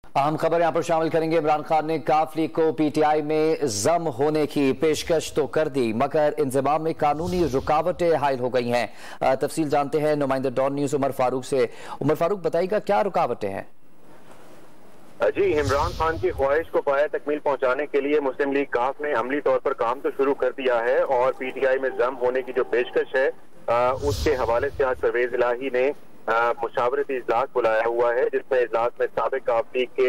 अहम खबर यहां पर शामिल करेंगे। इमरान खान ने काफ लीग को पीटीआई में जम होने की पेशकश तो कर दी, मगर इंतजाम में कानूनी रुकावटें हायल हो गई हैं। तफसील जानते हैं नुमाइंदा डॉन न्यूज उमर फारूक से। उमर फारूक, बताइएगा क्या रुकावटें हैं? जी, इमरान खान की ख्वाहिश को पाया तकमील पहुंचाने के लिए मुस्लिम लीग काफ ने अमली तौर पर काम तो शुरू कर दिया है और पीटीआई में जम होने की जो पेशकश है उसके हवाले से आज परवेज इलाही ने मुशावरती इजलास बुलाया हुआ है, जिसमें इजलास में साबिक काफ लीग के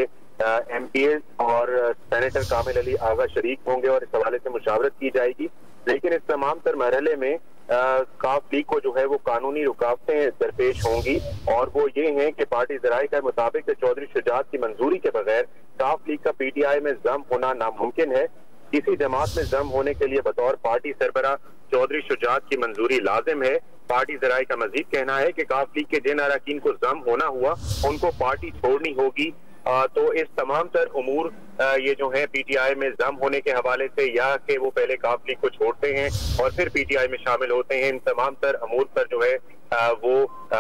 एमपीएस और सेनेटर कामिल अली आगा शरीक होंगे और इस हवाले से मुशावरत की जाएगी। लेकिन इस तमाम तर मरहले में काफ लीग को जो है वो कानूनी रुकावटें दरपेश होंगी और वो ये हैं कि पार्टी ज़राए के मुताबिक चौधरी शुजात की मंजूरी के बगैर काफ लीग का पीटीआई में जम होना नामुमकिन है। किसी जमात में जम होने के लिए बतौर पार्टी सरबराह चौधरी शुजात की मंजूरी लाजिम है। पार्टी ज़राए का मजीद कहना है कि काफ लीग के जिन अरकान को जम होना हुआ उनको पार्टी छोड़नी होगी। तो इस तमाम तर उमूर ये जो है पीटीआई में जम होने के हवाले से या कि वो पहले काफ लीग को छोड़ते हैं और फिर पीटीआई में शामिल होते हैं, इन तमाम तर अमूर पर जो है वो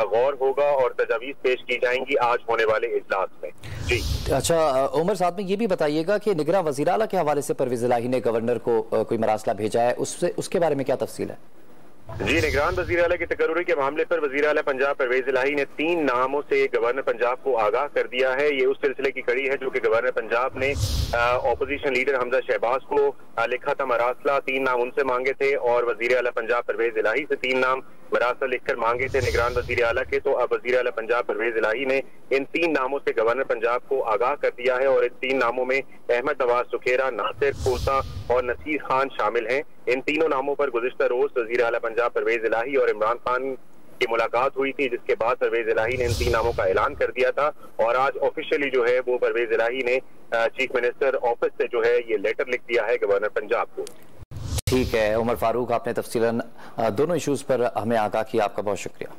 गौर होगा और तजावीज पेश की जाएंगी आज होने वाले इजलास में। जी अच्छा उमर, साथ में ये भी बताइएगा कि निगरान वज़ीर आला के हवाले से परवेज इलाही ने गवर्नर को कोई मरासला भेजा है, उसके बारे में क्या तफसील है? जी, निगरान वज़ीर आला के तकर्रुरी के मामले पर वज़ीर आला पंजाब परवेज इलाही ने 3 नामों से गवर्नर पंजाब को आगाह कर दिया है। ये उस सिलसिले की कड़ी है जो कि गवर्नर पंजाब ने ऑपोजिशन लीडर हमजा शहबाज को लिखा था मरासला, 3 नाम उनसे मांगे थे और वज़ीर आला पंजाब परवेज इलाही से 3 नाम मरासला लिखकर मांगे थे निगरान वज़ीर आला के। तो अब वज़ीर आला पंजाब परवेज इलाही ने इन 3 नामों से गवर्नर पंजाब को आगाह कर दिया है और इन 3 नामों में अहमद नवाज सुखेरा, नासिर खोसा और नसीर खान शामिल हैं। इन तीनों नामों पर गुज़िश्ता रोज वज़ीर आला पंजाब परवेज इलाही और इमरान खान की मुलाकात हुई थी, जिसके बाद परवेज इलाही ने इन 3 नामों का ऐलान कर दिया था और आज ऑफिशियली जो है वो परवेज इलाही ने चीफ मिनिस्टर ऑफिस से जो है ये लेटर लिख दिया है गवर्नर पंजाब को। ठीक है उमर फारूक, आपने तफसीलन दोनों इशूज पर हमें आगाह किया, आपका बहुत शुक्रिया।